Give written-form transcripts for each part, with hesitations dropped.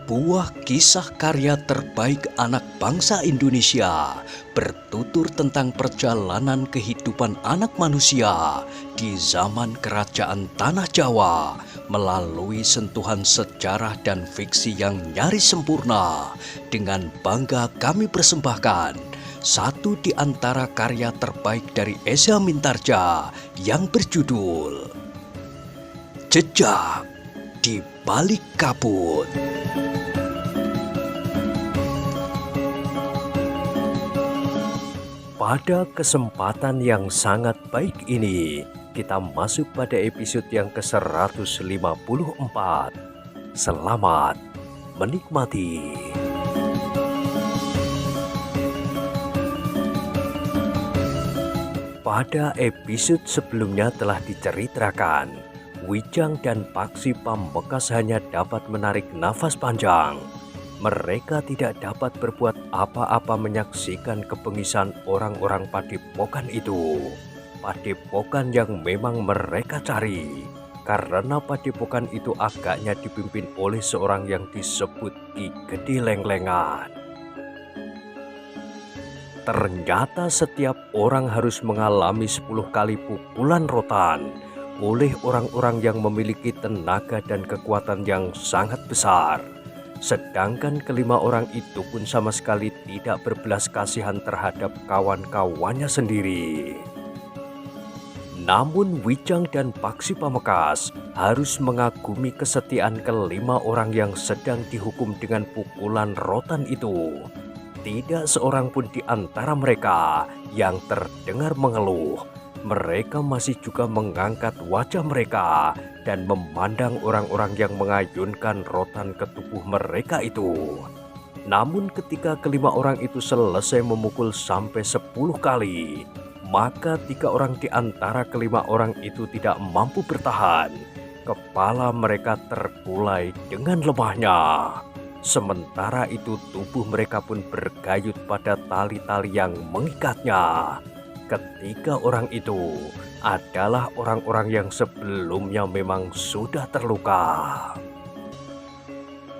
Sebuah kisah karya terbaik anak bangsa Indonesia bertutur tentang perjalanan kehidupan anak manusia di zaman kerajaan Tanah Jawa melalui sentuhan sejarah dan fiksi yang nyaris sempurna. Dengan bangga kami persembahkan satu di antara karya terbaik dari Eza Mintarja yang berjudul Jejak di Balik Kabut. Pada kesempatan yang sangat baik ini, kita masuk pada episode yang ke-154. Selamat menikmati. Pada episode sebelumnya telah diceritakan, Wijang dan Paksi Pambekas hanya dapat menarik nafas panjang. Mereka tidak dapat berbuat apa-apa menyaksikan kebengisan orang-orang padepokan itu. Padepokan yang memang mereka cari. Karena padepokan itu agaknya dipimpin oleh seorang yang disebut Ki Gede Lenglengan. Ternyata setiap orang harus mengalami 10 kali pukulan rotan oleh orang-orang yang memiliki tenaga dan kekuatan yang sangat besar. Sedangkan kelima orang itu pun sama sekali tidak berbelas kasihan terhadap kawan-kawannya sendiri. Namun Wijang dan Paksi Pambekas harus mengagumi kesetiaan kelima orang yang sedang dihukum dengan pukulan rotan itu. Tidak seorang pun di antara mereka yang terdengar mengeluh. Mereka masih juga mengangkat wajah mereka dan memandang orang-orang yang mengayunkan rotan ke tubuh mereka itu. Namun ketika kelima orang itu selesai memukul sampai 10 kali, maka 3 orang di antara kelima orang itu tidak mampu bertahan. Kepala mereka terkulai dengan lemahnya. Sementara itu tubuh mereka pun bergayut pada tali-tali yang mengikatnya. Ketiga orang itu adalah orang-orang yang sebelumnya memang sudah terluka.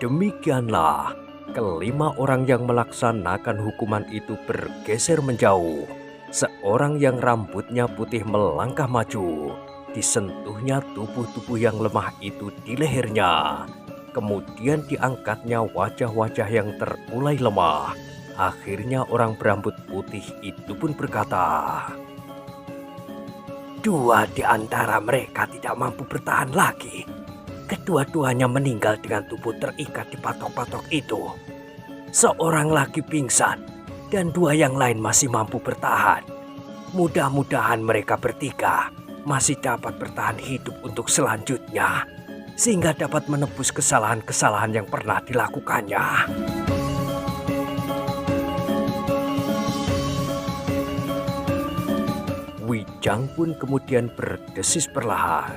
Demikianlah, kelima orang yang melaksanakan hukuman itu bergeser menjauh. Seorang yang rambutnya putih melangkah maju, disentuhnya tubuh-tubuh yang lemah itu di lehernya. Kemudian diangkatnya wajah-wajah yang terkulai lemah. Akhirnya orang berambut putih itu pun berkata, "Dua di antara mereka tidak mampu bertahan lagi. Kedua-duanya meninggal dengan tubuh terikat di patok-patok itu. Seorang lagi pingsan dan 2 yang lain masih mampu bertahan. Mudah-mudahan mereka bertiga masih dapat bertahan hidup untuk selanjutnya, sehingga dapat menebus kesalahan-kesalahan yang pernah dilakukannya." Wijang pun kemudian berdesis perlahan.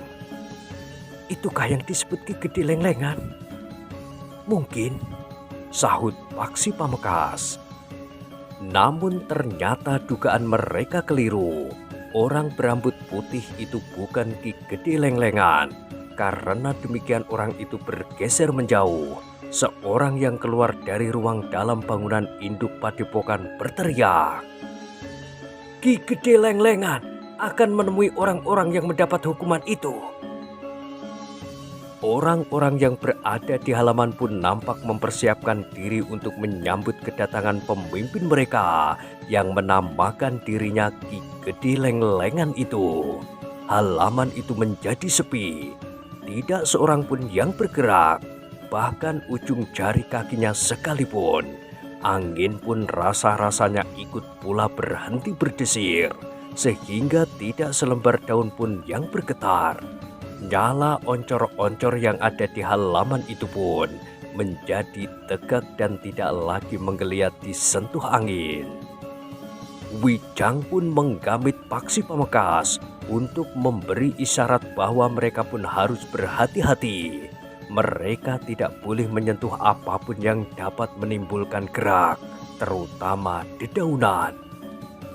"Itukah yang disebut Ki Gede Lenglengan?" "Mungkin," sahut Paksi Pambekas. Namun ternyata dugaan mereka keliru. Orang berambut putih itu bukan Ki Gede Lenglengan. Karena demikian orang itu bergeser menjauh. Seorang yang keluar dari ruang dalam bangunan induk padepokan berteriak, "Ki Gede Lenglengan akan menemui orang-orang yang mendapat hukuman itu." Orang-orang yang berada di halaman pun nampak mempersiapkan diri untuk menyambut kedatangan pemimpin mereka yang menamakan dirinya Ki Gede Lenglengan itu. Halaman itu menjadi sepi. Tidak seorang pun yang bergerak, bahkan ujung jari kakinya sekalipun. Angin pun rasa-rasanya ikut pula berhenti berdesir, sehingga tidak selembar daun pun yang bergetar. Nyala oncor-oncor yang ada di halaman itu pun menjadi tegak dan tidak lagi menggeliat disentuh angin. Wijang pun menggamit Paksi Pambekas untuk memberi isyarat bahwa mereka pun harus berhati-hati. Mereka tidak boleh menyentuh apapun yang dapat menimbulkan gerak, terutama dedaunan.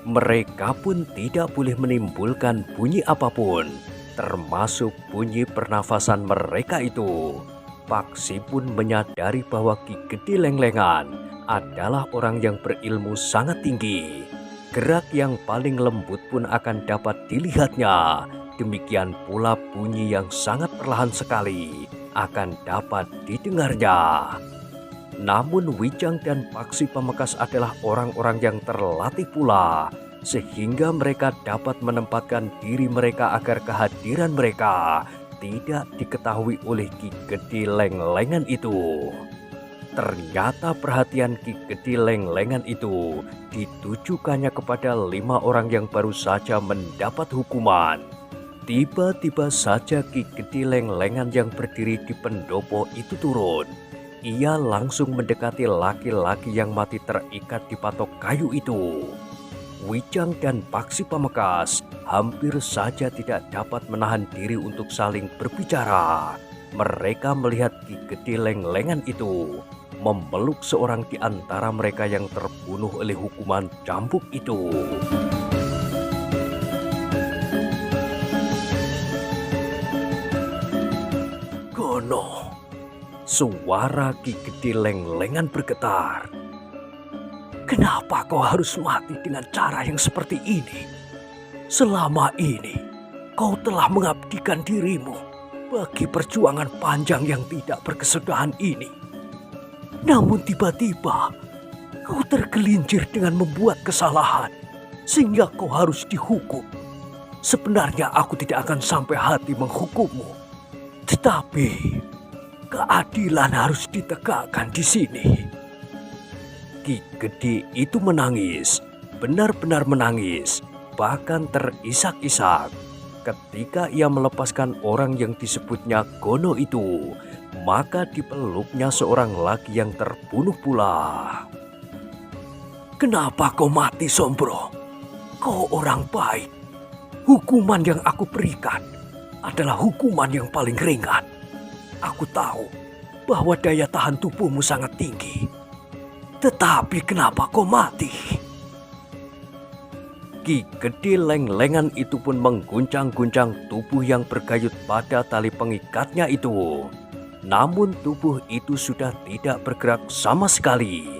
Mereka pun tidak boleh menimbulkan bunyi apapun, termasuk bunyi pernafasan mereka itu. Paksi pun menyadari bahwa Ki Gede Lenglengan adalah orang yang berilmu sangat tinggi. Gerak yang paling lembut pun akan dapat dilihatnya. Demikian pula bunyi yang sangat perlahan sekali akan dapat didengarnya. Namun Wijang dan Paksi Pamekasan adalah orang-orang yang terlatih pula, sehingga mereka dapat menempatkan diri mereka agar kehadiran mereka tidak diketahui oleh Ki Gede Lenglengan itu. Ternyata perhatian Ki Gede Lenglengan itu ditujukannya kepada 5 orang yang baru saja mendapat hukuman. Tiba-tiba saja Ki Gede Lenglengan yang berdiri di pendopo itu turun. Ia langsung mendekati laki-laki yang mati terikat di patok kayu itu. Wijang dan Paksi Pamekasan hampir saja tidak dapat menahan diri untuk saling berbicara. Mereka melihat Ki Gede Lenglengan itu memeluk seorang di antara mereka yang terbunuh oleh hukuman cambuk itu. Gono, suara Ki Gede Lenglengan bergetar. Kenapa kau harus mati dengan cara yang seperti ini? Selama ini kau telah mengabdikan dirimu bagi perjuangan panjang yang tidak berkesudahan ini. Namun tiba-tiba kau tergelincir dengan membuat kesalahan sehingga kau harus dihukum. Sebenarnya aku tidak akan sampai hati menghukummu. Tetapi keadilan harus ditegakkan di sini. Ki Gede itu menangis, benar-benar menangis, bahkan terisak-isak. Ketika ia melepaskan orang yang disebutnya Gono itu, maka dipeluknya seorang lagi yang terbunuh pula. Kenapa kau mati, Sombro? Kau orang baik. Hukuman yang aku berikan adalah hukuman yang paling ringan. Aku tahu bahwa daya tahan tubuhmu sangat tinggi. Tetapi kenapa kau mati? Ki Gede Lenglengan itu pun mengguncang-guncang tubuh yang berkayut pada tali pengikatnya itu. Namun tubuh itu sudah tidak bergerak sama sekali.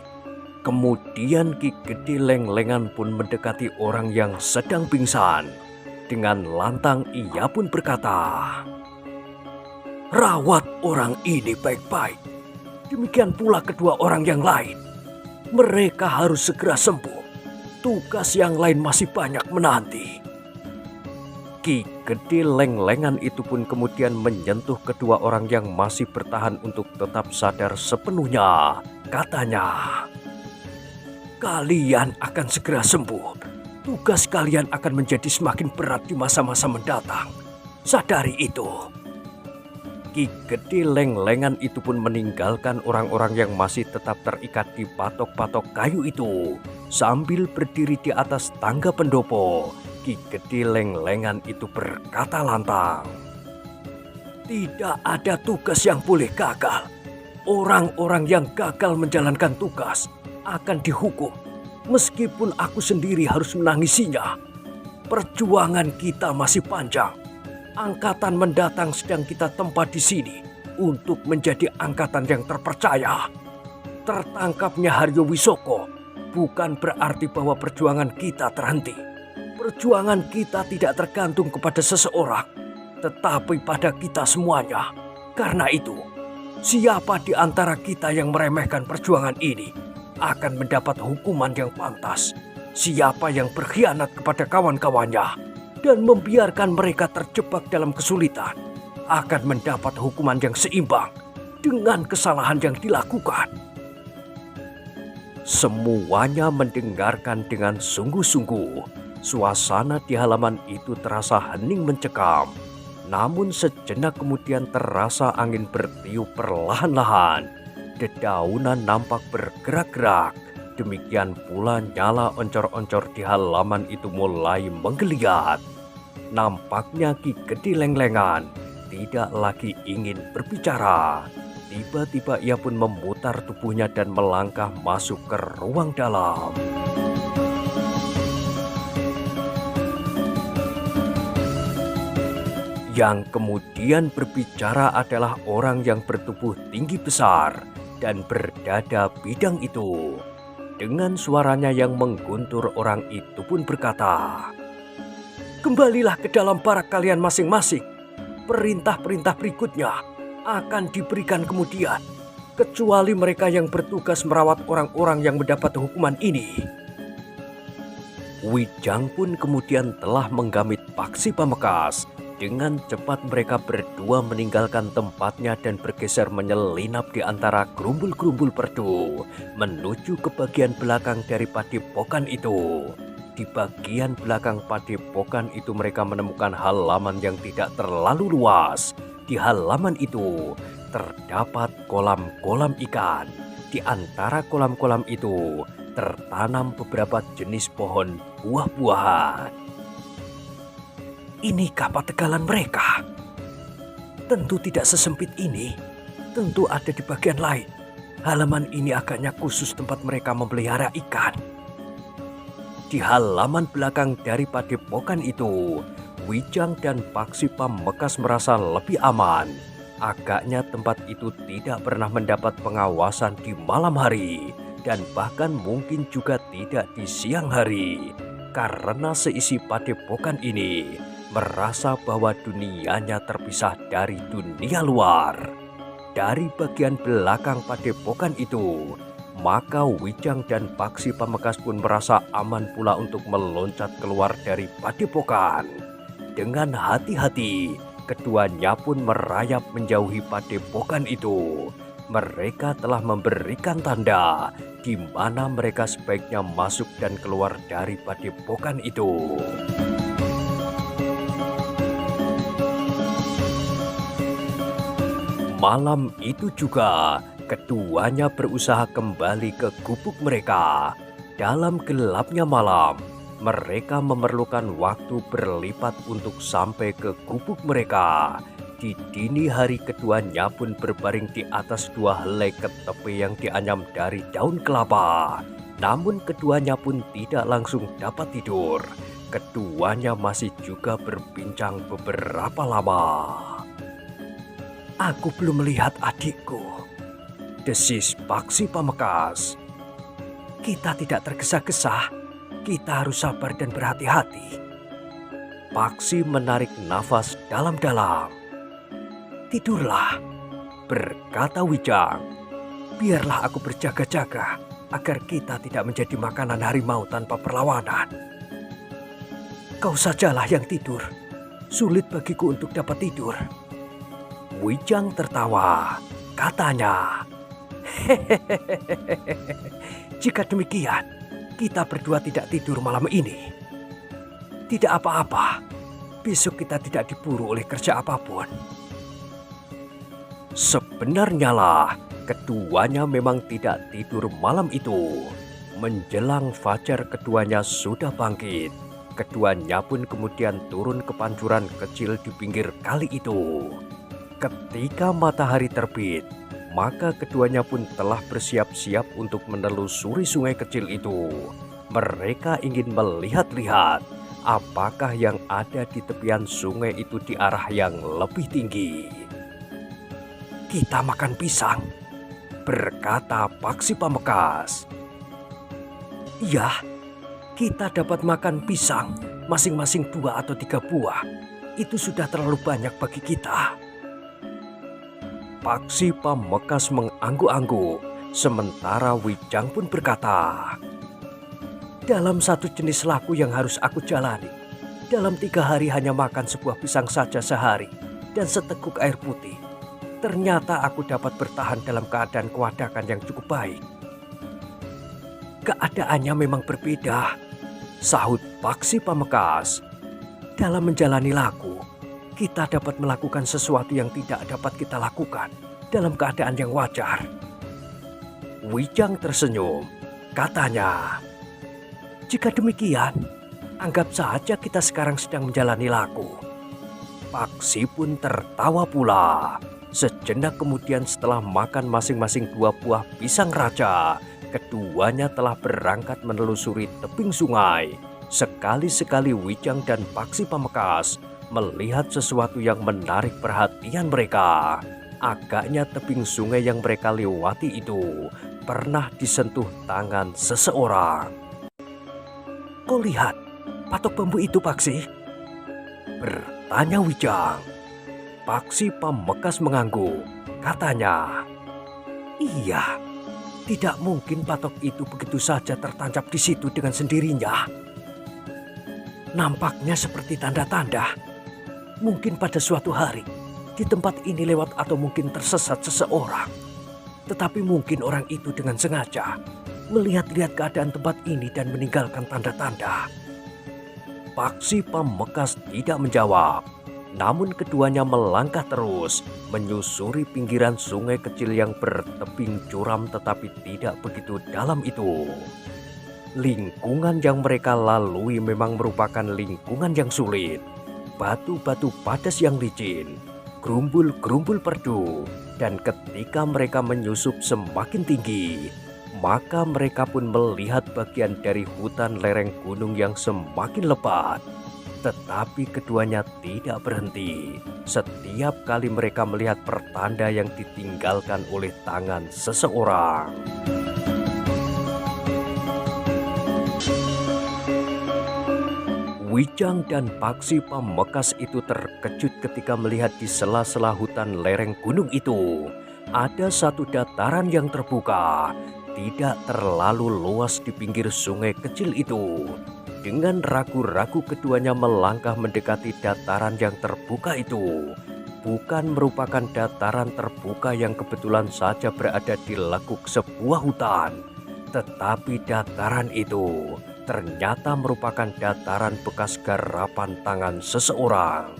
Kemudian Ki Gede Lenglengan pun mendekati orang yang sedang pingsan. Dengan lantang ia pun berkata, "Rawat orang ini baik-baik. Demikian pula kedua orang yang lain. Mereka harus segera sembuh. Tugas yang lain masih banyak menanti." Ki Gede Lenglengan itu pun kemudian menyentuh kedua orang yang masih bertahan untuk tetap sadar sepenuhnya. Katanya, "Kalian akan segera sembuh. Tugas kalian akan menjadi semakin berat di masa-masa mendatang. Sadari itu." Ki Gede Lenglengan itu pun meninggalkan orang-orang yang masih tetap terikat di patok-patok kayu itu. Sambil berdiri di atas tangga pendopo, Ki Gede Lenglengan itu berkata lantang, "Tidak ada tugas yang boleh gagal. Orang-orang yang gagal menjalankan tugas akan dihukum, meskipun aku sendiri harus menangisinya. Perjuangan kita masih panjang. Angkatan mendatang sedang kita tempat di sini untuk menjadi angkatan yang terpercaya. Tertangkapnya Haryo Wisoko bukan berarti bahwa perjuangan kita terhenti. Perjuangan kita tidak tergantung kepada seseorang, tetapi pada kita semuanya. Karena itu, siapa di antara kita yang meremehkan perjuangan ini akan mendapat hukuman yang pantas. Siapa yang berkhianat kepada kawan-kawannya dan membiarkan mereka terjebak dalam kesulitan akan mendapat hukuman yang seimbang dengan kesalahan yang dilakukan." Semuanya mendengarkan dengan sungguh-sungguh. Suasana di halaman itu terasa hening mencekam. Namun sejenak kemudian terasa angin bertiup perlahan-lahan. Dedaunan nampak bergerak-gerak. Demikian pula nyala oncor-oncor di halaman itu mulai menggeliat. Nampaknya Ki Gede Lenglengan tidak lagi ingin berbicara. Tiba-tiba ia pun memutar tubuhnya dan melangkah masuk ke ruang dalam. Yang kemudian berbicara adalah orang yang bertubuh tinggi besar dan berdada bidang itu. Dengan suaranya yang mengguntur, orang itu pun berkata, "Kembalilah ke dalam barak kalian masing-masing. Perintah-perintah berikutnya akan diberikan kemudian, kecuali mereka yang bertugas merawat orang-orang yang mendapat hukuman ini." Wijang pun kemudian telah menggamit Paksi Pamekasan. Dengan cepat mereka berdua meninggalkan tempatnya dan bergeser menyelinap di antara gerumbul-gerumbul perdu menuju ke bagian belakang dari padepokan itu. Di bagian belakang padepokan itu mereka menemukan halaman yang tidak terlalu luas. Di halaman itu terdapat kolam-kolam ikan. Di antara kolam-kolam itu tertanam beberapa jenis pohon buah-buahan. Inikah pategalan mereka? Tentu tidak sesempit ini. Tentu ada di bagian lain. Halaman ini agaknya khusus tempat mereka memelihara ikan. Di halaman belakang dari padepokan itu, Wijang dan Paksi Pamekasan merasa lebih aman. Agaknya tempat itu tidak pernah mendapat pengawasan di malam hari, dan bahkan mungkin juga tidak di siang hari, karena seisi padepokan ini merasa bahwa dunianya terpisah dari dunia luar. Dari bagian belakang padepokan itu, maka Wijang dan Paksi Pamekasan pun merasa aman pula untuk meloncat keluar dari padepokan. Dengan hati-hati, keduanya pun merayap menjauhi padepokan itu. Mereka telah memberikan tanda di mana mereka sebaiknya masuk dan keluar dari padepokan itu. Malam itu juga, keduanya berusaha kembali ke gubuk mereka. Dalam gelapnya malam, mereka memerlukan waktu berlipat untuk sampai ke gubuk mereka. Di dini hari keduanya pun berbaring di atas dua helai ketepi yang dianyam dari daun kelapa. Namun keduanya pun tidak langsung dapat tidur. Keduanya masih juga berbincang beberapa lama. "Aku belum melihat adikku," desis Paksi Pamekasan. "Kita tidak tergesa-gesa. Kita harus sabar dan berhati-hati." Paksi menarik nafas dalam-dalam. "Tidurlah," berkata Wijang. "Biarlah aku berjaga-jaga agar kita tidak menjadi makanan harimau tanpa perlawanan." "Kau sajalah yang tidur. Sulit bagiku untuk dapat tidur." Wijang tertawa. Katanya, "Hehehe, jika demikian, kita berdua tidak tidur malam ini. Tidak apa-apa, besok kita tidak diburu oleh kerja apapun." Sebenarnya lah, keduanya memang tidak tidur malam itu. Menjelang fajar keduanya sudah bangkit. Keduanya pun kemudian turun ke pancuran kecil di pinggir kali itu. Ketika matahari terbit, maka keduanya pun telah bersiap-siap untuk menelusuri sungai kecil itu. Mereka ingin melihat-lihat apakah yang ada di tepian sungai itu di arah yang lebih tinggi. "Kita makan pisang," berkata Paksi Pamekasan. "Iya, kita dapat makan pisang masing-masing 2 atau 3 buah. Itu sudah terlalu banyak bagi kita." Paksi Pamekasan mengangguk-angguk, sementara Wijang pun berkata, "Dalam satu jenis laku yang harus aku jalani, dalam 3 hari hanya makan sebuah pisang saja sehari dan seteguk air putih. Ternyata aku dapat bertahan dalam keadaan kewadakan yang cukup baik." "Keadaannya memang berbeda," sahut Paksi Pamekasan. "Dalam menjalani laku, kita dapat melakukan sesuatu yang tidak dapat kita lakukan dalam keadaan yang wajar." Wijang tersenyum. Katanya, "Jika demikian, anggap saja kita sekarang sedang menjalani laku." Paksi pun tertawa pula. Sejenak kemudian setelah makan masing-masing 2 buah pisang raja, keduanya telah berangkat menelusuri tebing sungai. Sekali-sekali Wijang dan Paksi Pamekasan melihat sesuatu yang menarik perhatian mereka. Agaknya tebing sungai yang mereka lewati itu pernah disentuh tangan seseorang. "Kau lihat patok bambu itu, Paksi?" bertanya Wijang. Paksi Pambekas mengangguk. Katanya, "Iya, tidak mungkin patok itu begitu saja tertancap di situ dengan sendirinya. Nampaknya seperti tanda-tanda. Mungkin pada suatu hari di tempat ini lewat atau mungkin tersesat seseorang. Tetapi mungkin orang itu dengan sengaja melihat-lihat keadaan tempat ini dan meninggalkan tanda-tanda." Paksi Pambekas tidak menjawab. Namun keduanya melangkah terus, menyusuri pinggiran sungai kecil yang bertebing curam tetapi tidak begitu dalam itu. Lingkungan yang mereka lalui memang merupakan lingkungan yang sulit. Batu-batu padas yang licin, gerumbul-gerumbul perdu, dan ketika mereka menyusup semakin tinggi, maka mereka pun melihat bagian dari hutan lereng gunung yang semakin lebat. Tetapi keduanya tidak berhenti. Setiap kali mereka melihat pertanda yang ditinggalkan oleh tangan seseorang. Wijang dan Paksi Pambekas itu terkejut ketika melihat di sela-sela hutan lereng gunung itu ada satu dataran yang terbuka, tidak terlalu luas di pinggir sungai kecil itu. Dengan ragu-ragu keduanya melangkah mendekati dataran yang terbuka itu. Bukan merupakan dataran terbuka yang kebetulan saja berada di lekuk sebuah hutan. Tetapi dataran itu ternyata merupakan dataran bekas garapan tangan seseorang.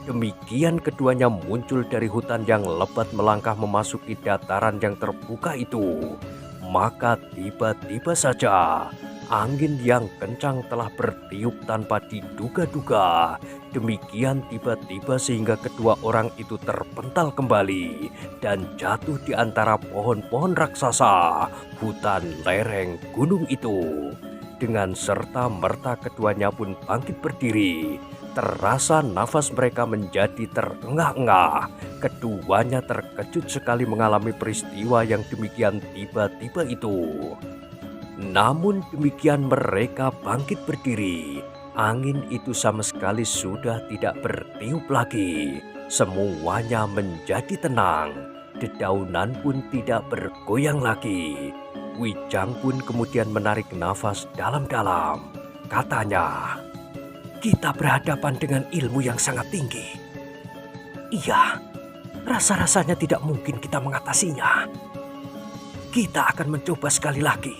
Demikian keduanya muncul dari hutan yang lebat melangkah memasuki dataran yang terbuka itu. Maka tiba-tiba saja angin yang kencang telah bertiup tanpa diduga-duga. Demikian tiba-tiba sehingga kedua orang itu terpental kembali dan jatuh di antara pohon-pohon raksasa hutan lereng gunung itu. Dengan serta-merta keduanya pun bangkit berdiri. Terasa nafas mereka menjadi terengah-engah. Keduanya terkejut sekali mengalami peristiwa yang demikian tiba-tiba itu. Namun demikian mereka bangkit berdiri. Angin itu sama sekali sudah tidak bertiup lagi. Semuanya menjadi tenang. Dedaunan pun tidak bergoyang lagi. Wijang pun kemudian menarik nafas dalam-dalam. Katanya, "Kita berhadapan dengan ilmu yang sangat tinggi. Iya, rasa-rasanya tidak mungkin kita mengatasinya. Kita akan mencoba sekali lagi.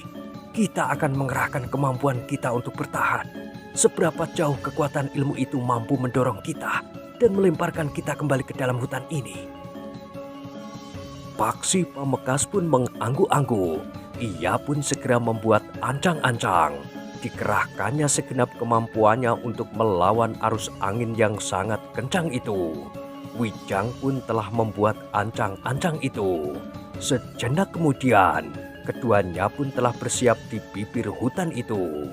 Kita akan mengerahkan kemampuan kita untuk bertahan. Seberapa jauh kekuatan ilmu itu mampu mendorong kita dan melemparkan kita kembali ke dalam hutan ini." Paksi Pambekas pun mengangguk-angguk. Ia pun segera membuat ancang-ancang. Dikerahkannya segenap kemampuannya untuk melawan arus angin yang sangat kencang itu. Wijang pun telah membuat ancang-ancang itu. Sejenak kemudian, keduanya pun telah bersiap di bibir hutan itu.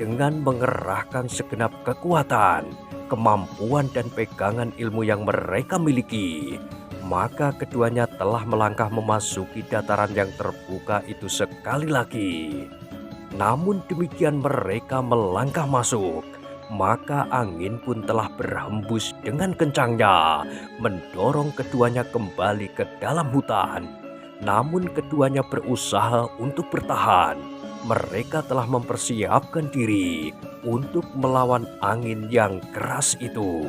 Dengan mengerahkan segenap kekuatan, kemampuan dan pegangan ilmu yang mereka miliki, maka keduanya telah melangkah memasuki dataran yang terbuka itu sekali lagi. Namun demikian mereka melangkah masuk, maka angin pun telah berhembus dengan kencangnya, mendorong keduanya kembali ke dalam hutan. Namun keduanya berusaha untuk bertahan. Mereka telah mempersiapkan diri untuk melawan angin yang keras itu.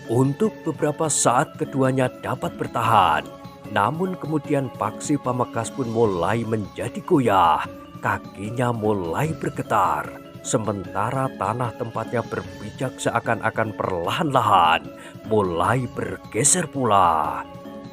Untuk beberapa saat keduanya dapat bertahan. Namun kemudian Paksi Pambekas pun mulai menjadi goyah. Kakinya mulai bergetar. Sementara tanah tempatnya berpijak seakan-akan perlahan-lahan mulai bergeser pula.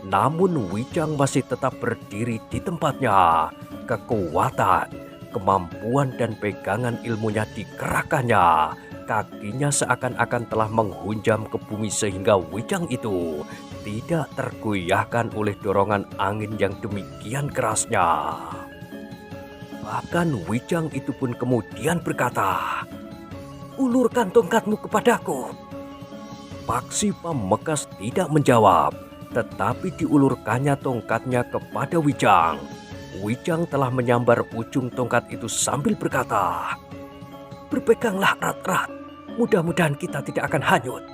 Namun Wijang masih tetap berdiri di tempatnya. Kekuatan, kemampuan dan pegangan ilmunya dikerahkannya. Kakinya seakan-akan telah menghunjam ke bumi sehingga Wijang itu tidak tergoyahkan oleh dorongan angin yang demikian kerasnya. Bahkan Wijang itu pun kemudian berkata, "Ulurkan tongkatmu kepadaku." Paksi Pamekasan tidak menjawab, tetapi diulurkannya tongkatnya kepada Wijang. Wijang telah menyambar ujung tongkat itu sambil berkata, "Berpeganglah erat-erat, mudah-mudahan kita tidak akan hanyut."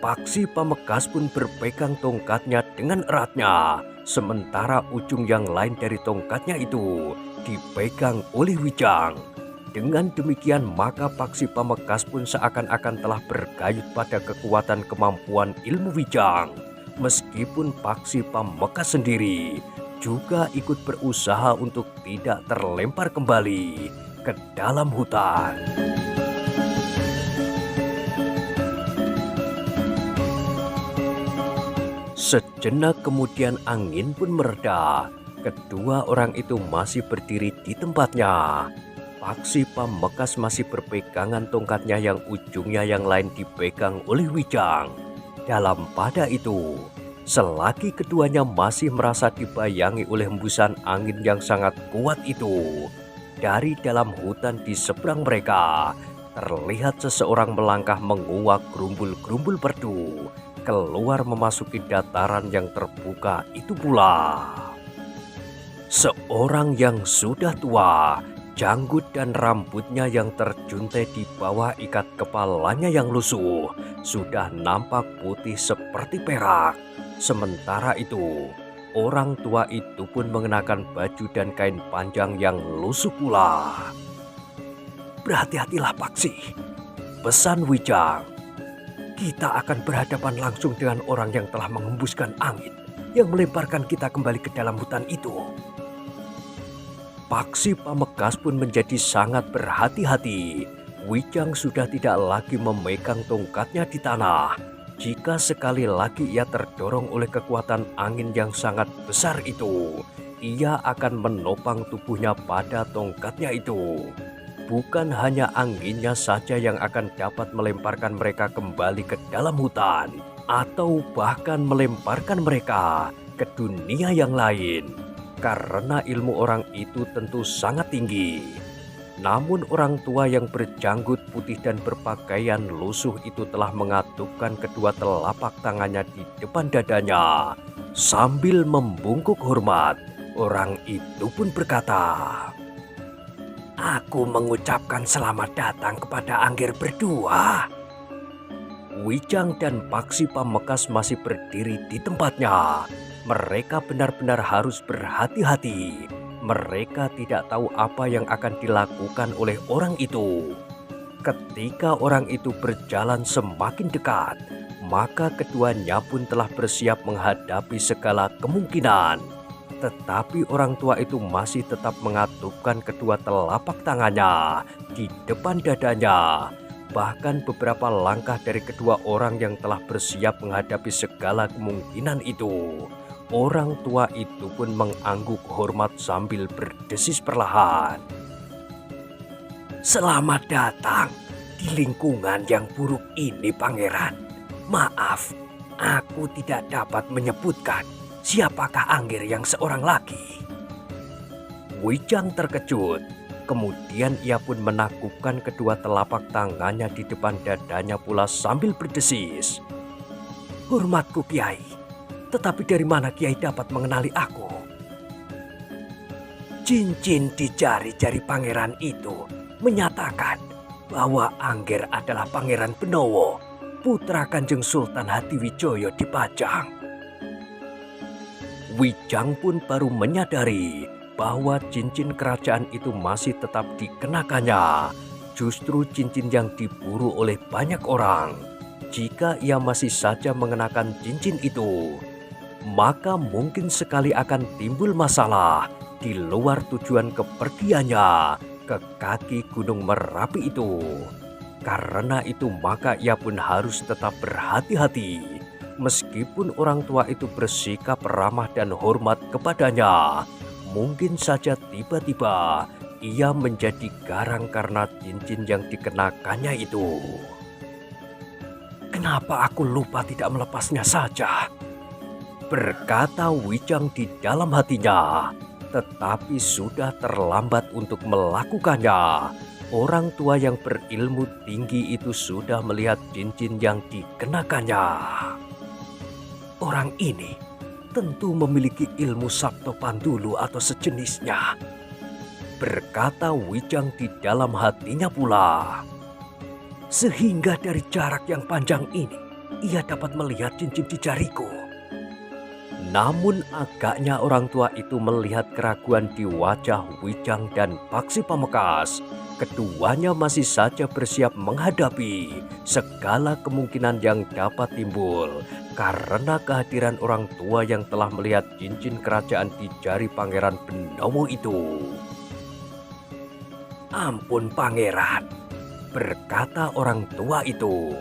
Paksi Pamekasan pun berpegang tongkatnya dengan eratnya, sementara ujung yang lain dari tongkatnya itu dipegang oleh Wijang. Dengan demikian maka Paksi Pamekasan pun seakan-akan telah bergayut pada kekuatan kemampuan ilmu Wijang. Meskipun Paksi Pamekasan sendiri juga ikut berusaha untuk tidak terlempar kembali ke dalam hutan. Sejenak kemudian angin pun mereda. Kedua orang itu masih berdiri di tempatnya. Paksi Pamekasan masih berpegangan tongkatnya yang ujungnya yang lain dipegang oleh Wijang. Dalam pada itu, selagi keduanya masih merasa dibayangi oleh hembusan angin yang sangat kuat itu, dari dalam hutan di seberang mereka terlihat seseorang melangkah menguak gerumbul-gerumbul merdu keluar memasuki dataran yang terbuka itu pula. Seorang yang sudah tua, janggut dan rambutnya yang terjuntai di bawah ikat kepalanya yang lusuh, sudah nampak putih seperti perak. Sementara itu, orang tua itu pun mengenakan baju dan kain panjang yang lusuh pula. "Berhati-hatilah Paksi," pesan Wijang. "Kita akan berhadapan langsung dengan orang yang telah menghembuskan angin yang melemparkan kita kembali ke dalam hutan itu." Paksi Pamekasan pun menjadi sangat berhati-hati. Wijang sudah tidak lagi memegang tongkatnya di tanah. Jika sekali lagi ia terdorong oleh kekuatan angin yang sangat besar itu, ia akan menopang tubuhnya pada tongkatnya itu. Bukan hanya anginnya saja yang akan dapat melemparkan mereka kembali ke dalam hutan, atau bahkan melemparkan mereka ke dunia yang lain, karena ilmu orang itu tentu sangat tinggi. Namun orang tua yang berjanggut putih dan berpakaian lusuh itu telah mengatupkan kedua telapak tangannya di depan dadanya. Sambil membungkuk hormat, orang itu pun berkata, "Aku mengucapkan selamat datang kepada Angger berdua." Wijang dan Paksi Pamekasan masih berdiri di tempatnya. Mereka benar-benar harus berhati-hati. Mereka tidak tahu apa yang akan dilakukan oleh orang itu. Ketika orang itu berjalan semakin dekat, maka keduanya pun telah bersiap menghadapi segala kemungkinan. Tetapi orang tua itu masih tetap mengatupkan kedua telapak tangannya di depan dadanya. Bahkan beberapa langkah dari kedua orang yang telah bersiap menghadapi segala kemungkinan itu, orang tua itu pun mengangguk hormat sambil berdesis perlahan, "Selamat datang di lingkungan yang buruk ini, Pangeran. Maaf, aku tidak dapat menyebutkan siapakah Angger yang seorang lagi." Wijang terkejut. Kemudian ia pun menakupkan kedua telapak tangannya di depan dadanya pula sambil berdesis, "Hormatku Kiai, tetapi dari mana Kiai dapat mengenali aku?" "Cincin di jari-jari pangeran itu menyatakan bahwa Angger adalah Pangeran Benowo, putra Kanjeng Sultan Hatiwijoyo di Pajang." Wijang pun baru menyadari bahwa cincin kerajaan itu masih tetap dikenakannya. Justru cincin yang diburu oleh banyak orang. Jika ia masih saja mengenakan cincin itu, maka mungkin sekali akan timbul masalah di luar tujuan kepergiannya ke kaki Gunung Merapi itu. Karena itu maka ia pun harus tetap berhati-hati. Meskipun orang tua itu bersikap ramah dan hormat kepadanya, mungkin saja tiba-tiba ia menjadi garang karena cincin yang dikenakannya itu. "Kenapa aku lupa tidak melepasnya saja?" berkata Wijang di dalam hatinya. Tetapi sudah terlambat untuk melakukannya. Orang tua yang berilmu tinggi itu sudah melihat cincin yang dikenakannya. Orang ini tentu memiliki ilmu Sabto Pandulu atau sejenisnya, berkata Wijang di dalam hatinya pula. Sehingga dari jarak yang panjang ini, ia dapat melihat cincin di jariku. Namun agaknya orang tua itu melihat keraguan di wajah Wijang dan Paksi Pamekasan. Keduanya masih saja bersiap menghadapi segala kemungkinan yang dapat timbul karena kehadiran orang tua yang telah melihat cincin kerajaan di jari Pangeran Benowo itu. "Ampun Pangeran," berkata orang tua itu.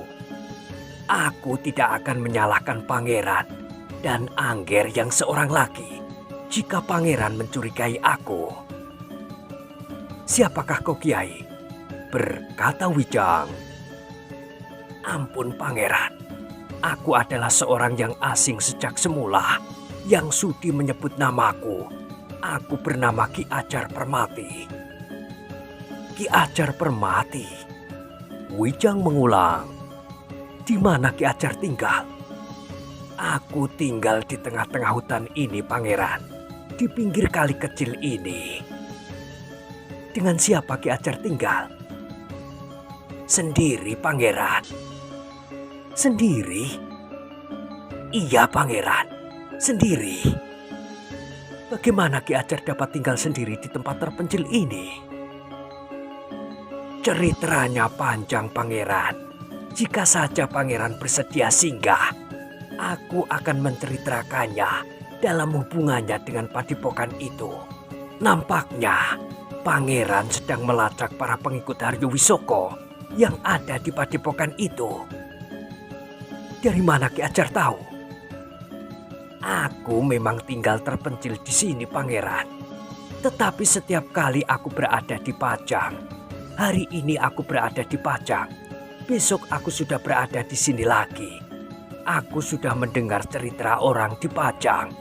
"Aku tidak akan menyalahkan Pangeran dan Angger yang seorang lagi jika Pangeran mencurigai aku." "Siapakah kau Kiai?" berkata Wijang. "Ampun Pangeran, aku adalah seorang yang asing sejak semula yang sudi menyebut namaku. Aku bernama Ki Ajar Permati." "Ki Ajar Permati?" Wijang mengulang. "Di mana Ki Ajar tinggal?" "Aku tinggal di tengah-tengah hutan ini Pangeran, di pinggir kali kecil ini." "Dengan siapa Ki Ajar tinggal?" "Sendiri Pangeran." "Sendiri?" "Iya Pangeran, sendiri." "Bagaimana Ki Ajar dapat tinggal sendiri di tempat terpencil ini?" "Ceritanya panjang Pangeran. Jika saja Pangeran bersedia singgah, aku akan menceritakannya dalam hubungannya dengan padepokan itu. Nampaknya Pangeran sedang melacak para pengikut Haryo Wisoko yang ada di padepokan itu." "Dari mana Ki Ajar tahu?" "Aku memang tinggal terpencil di sini Pangeran. Tetapi setiap kali aku berada di Pajang, hari ini aku berada di Pajang, besok aku sudah berada di sini lagi. Aku sudah mendengar cerita orang di Pajang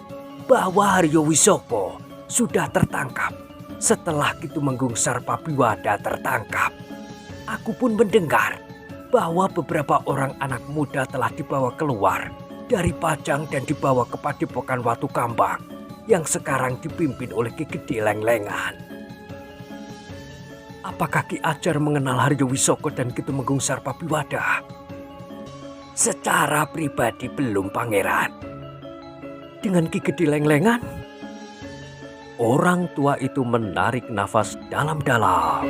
bahwa Haryo Wisoko sudah tertangkap setelah Kitumenggung Sarpabiwada tertangkap. Aku pun mendengar bahwa beberapa orang anak muda telah dibawa keluar dari Pajang dan dibawa ke Padepokan Watu Kambang yang sekarang dipimpin oleh Ki Gede Lenglengan." "Apakah Ki Ajar mengenal Haryo Wisoko dan Kitumenggung Sarpabiwada?" "Secara pribadi belum Pangeran." "Dengan Ki Gede Lenglengan?" Orang tua itu menarik nafas dalam-dalam.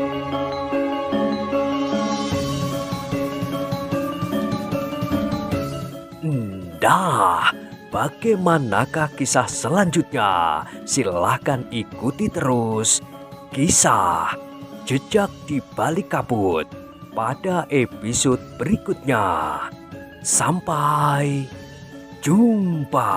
Nah, bagaimanakah kisah selanjutnya? Silahkan ikuti terus kisah Jejak di Balik Kabut pada episode berikutnya. Sampai jumpa.